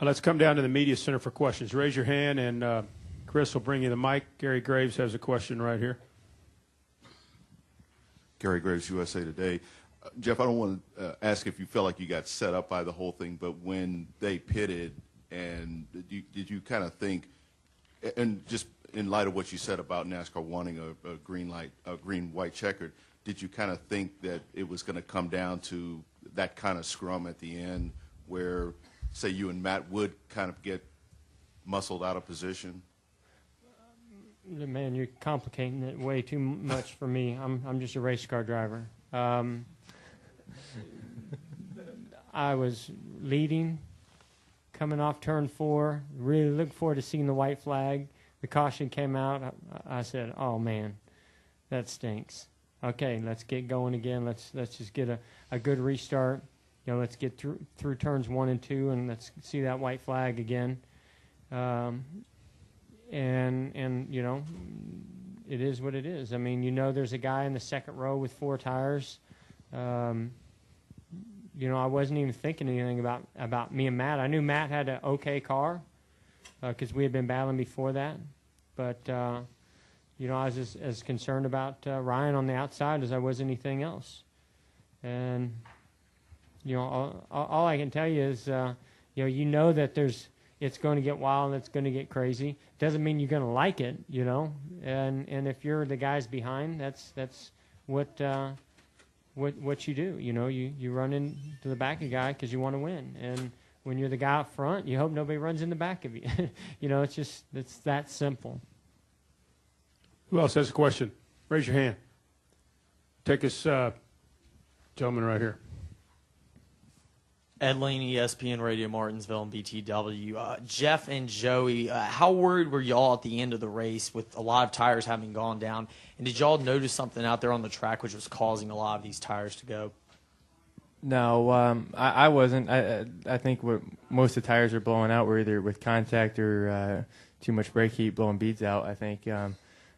Let's come down to the media center for questions. Raise your hand, and Chris will bring you the mic. Gary Graves has a question right here. Gary Graves, USA Today. Jeff, I don't want to ask if you felt like you got set up by the whole thing, but when they pitted, and did you kind of think, and just in light of what you said about NASCAR wanting a green-white checkered, did you kind of think that it was going to come down to that kind of scrum at the end where, say, you and Matt would kind of get muscled out of position? Man, you're complicating it way too much for me. I'm just a race car driver. I was leading, coming off turn 4, really looking forward to seeing the white flag. The caution came out. I said, oh, man, that stinks. Okay, let's get going again. Let's just get a good restart. Let's get through turns 1 and 2, and let's see that white flag again. And it is what it is. I mean, there's a guy in the second row with 4 tires. I wasn't even thinking anything about me and Matt. I knew Matt had an okay car because we had been battling before that. But, I was as concerned about Ryan on the outside as I was anything else. And, all I can tell you is, that it's going to get wild and it's going to get crazy. Doesn't mean you're going to like it, And if you're the guys behind, that's what you do. You run into the back of the guy because you want to win. And when you're the guy up front, you hope nobody runs in the back of you. It's that simple. Who else has a question? Raise your hand. Take us, gentleman right here. Ed Lane, ESPN Radio Martinsville and BTW. Jeff and Joey, how worried were y'all at the end of the race with a lot of tires having gone down? And did y'all notice something out there on the track which was causing a lot of these tires to go? No, I wasn't. I think what most of the tires are blowing out were either with contact or too much brake heat blowing beads out. I think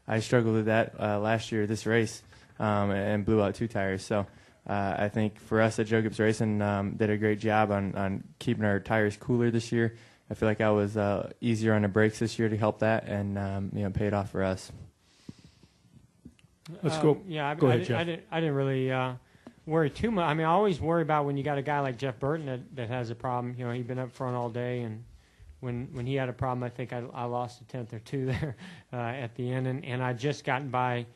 I struggled with that last year, this race, and blew out 2 tires. So I think for us at Joe Gibbs Racing, did a great job on keeping our tires cooler this year. I feel like I was easier on the brakes this year to help that, and paid off for us. Let's go. Go ahead, Jeff. I didn't really worry too much. I mean, I always worry about when you got a guy like Jeff Burton that has a problem. He'd been up front all day, and when he had a problem, I think I lost a tenth or 2 there at the end, and I just gotten by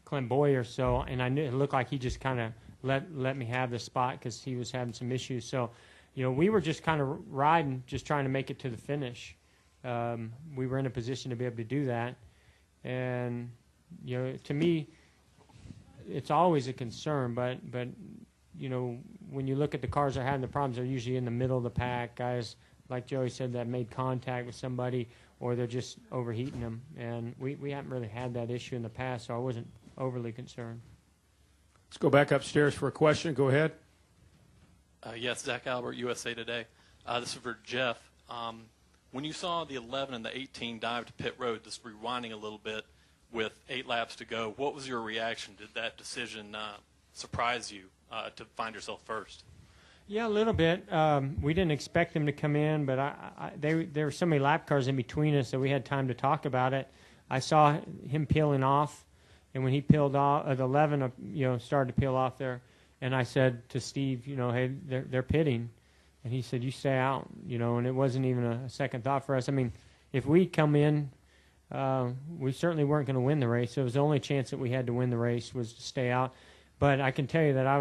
Clint Boyer, so, and I knew it looked like he just kind of let me have the spot because he was having some issues. So, we were just kind of riding, just trying to make it to the finish. We were in a position to be able to do that, and to me, it's always a concern. But when you look at the cars that are having the problems, they're usually in the middle of the pack. Guys, like Joey said, that made contact with somebody, or they're just overheating them. And we haven't really had that issue in the past, so I wasn't overly concerned. Let's go back upstairs for a question. Go ahead. Yes, Zach Albert, USA Today. This is for Jeff. When you saw the 11 and the 18 dive to pit road, just rewinding a little bit with 8 laps to go, what was your reaction? Did that decision surprise you to find yourself first? Yeah, a little bit. We didn't expect them to come in, but there were so many lap cars in between us that we had time to talk about it. I saw him peeling off, and when he peeled off, the 11, started to peel off there, and I said to Steve, hey, they're pitting, and he said, you stay out, and it wasn't even a second thought for us. I mean, if we come in, we certainly weren't going to win the race. So it was the only chance that we had to win the race was to stay out. But I can tell you that I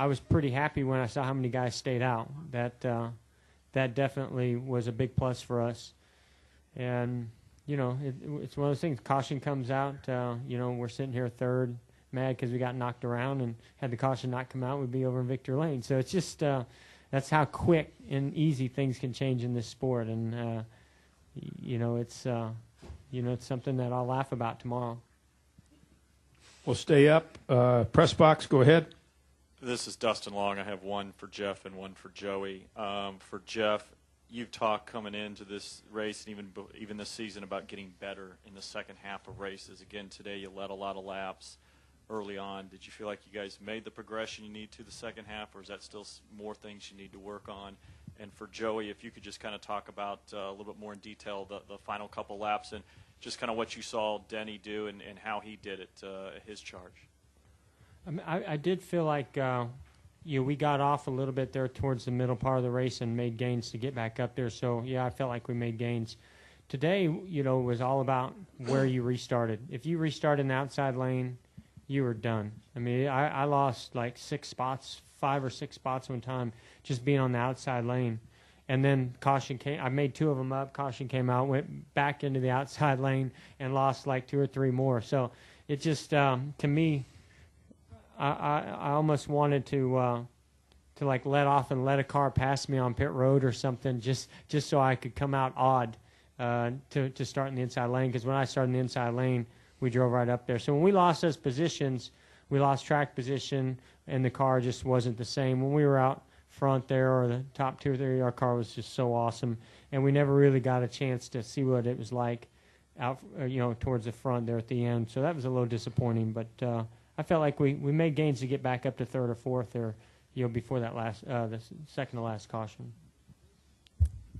was pretty happy when I saw how many guys stayed out. That definitely was a big plus for us. And, it's one of those things. Caution comes out. We're sitting here third, mad because we got knocked around, and had the caution not come out, we'd be over in Victory Lane. So it's just that's how quick and easy things can change in this sport. And, it's something that I'll laugh about tomorrow. We'll stay up. Press box, go ahead. This is Dustin Long. I have one for Jeff and one for Joey. For Jeff, you've talked coming into this race and even this season about getting better in the second half of races. Again, today you led a lot of laps early on. Did you feel like you guys made the progression you need to the second half, or is that still more things you need to work on? And for Joey, if you could just kind of talk about a little bit more in detail the final couple laps and just kind of what you saw Denny do and how he did it at his charge. I did feel like we got off a little bit there towards the middle part of the race and made gains to get back up there. So, yeah, I felt like we made gains. Today, was all about where you restarted. If you restarted in the outside lane, you were done. I mean, I lost like 5 or 6 spots one time just being on the outside lane. And then caution came. I made 2 of them up. Caution came out, went back into the outside lane, and lost like 2 or 3 more. So it just, to me, I almost wanted to like let off and let a car pass me on pit road or something, just so I could come out odd to start in the inside lane. Because when I started in the inside lane, we drove right up there. So when we lost those positions, we lost track position, and the car just wasn't the same. When we were out front there, or the top 2 or 3, our car was just so awesome, and we never really got a chance to see what it was like out, towards the front there at the end. So that was a little disappointing, but I felt like we made gains to get back up to 3rd or 4th there, before that the second to last caution.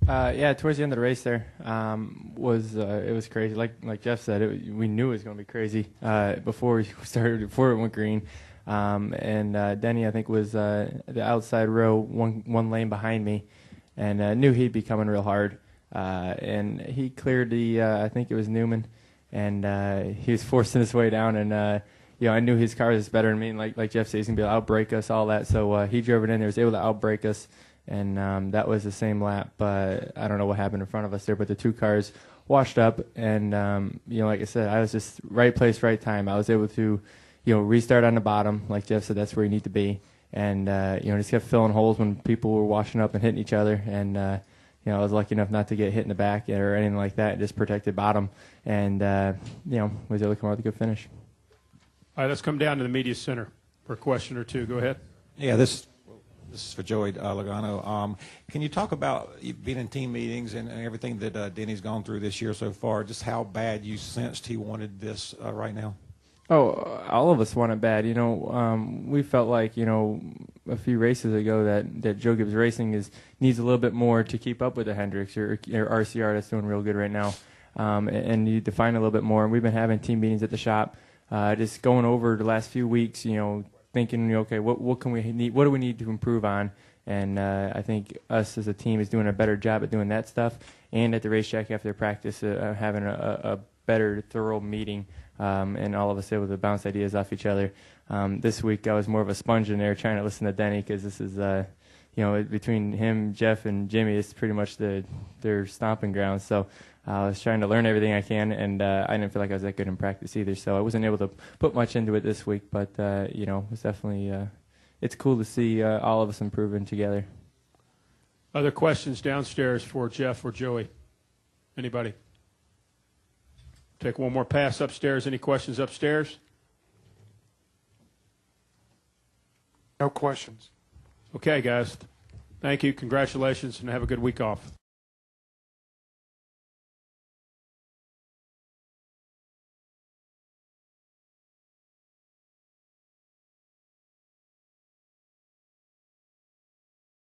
Yeah, towards the end of the race there, it was crazy. Like Jeff said, we knew it was going to be crazy before it went green. And Denny, I think, was the outside row, one lane behind me, and knew he'd be coming real hard. And he cleared I think it was Newman, and he was forcing his way down. And I knew his car was better than me. And like Jeff said, he's gonna be able to outbrake us, all that. So he drove it in there, was able to outbrake us, and that was the same lap. But I don't know what happened in front of us there, but the 2 cars washed up, and like I said, I was just right place, right time. I was able to restart on the bottom. Like Jeff said, that's where you need to be. And, just kept filling holes when people were washing up and hitting each other. And, I was lucky enough not to get hit in the back or anything like that. Just protected bottom. And, was able to come out with a good finish. All right, let's come down to the media center for a question or two. Go ahead. Yeah, this is for Joey Logano. Can you talk about you being in team meetings and everything that Denny's gone through this year so far, just how bad you sensed he wanted this right now? Oh, all of us want it bad. We felt like, a few races ago that Joe Gibbs Racing needs a little bit more to keep up with the Hendricks or RCR that's doing real good right now, and need to find a little bit more. And we've been having team meetings at the shop, just going over the last few weeks, thinking, okay, what can we need? What do we need to improve on? And I think us as a team is doing a better job at doing that stuff. And at the racetrack after practice, having a better, thorough meeting. And all of us able to bounce ideas off each other. This week I was more of a sponge in there trying to listen to Denny, because this is, between him, Jeff, and Jimmy, it's pretty much their stomping grounds. So I was trying to learn everything I can, and I didn't feel like I was that good in practice either. So I wasn't able to put much into it this week, but, it was definitely it's cool to see all of us improving together. Other questions downstairs for Jeff or Joey? Anybody? Take one more pass upstairs. Any questions upstairs? No questions. Okay, guys. Thank you. Congratulations, and have a good week off.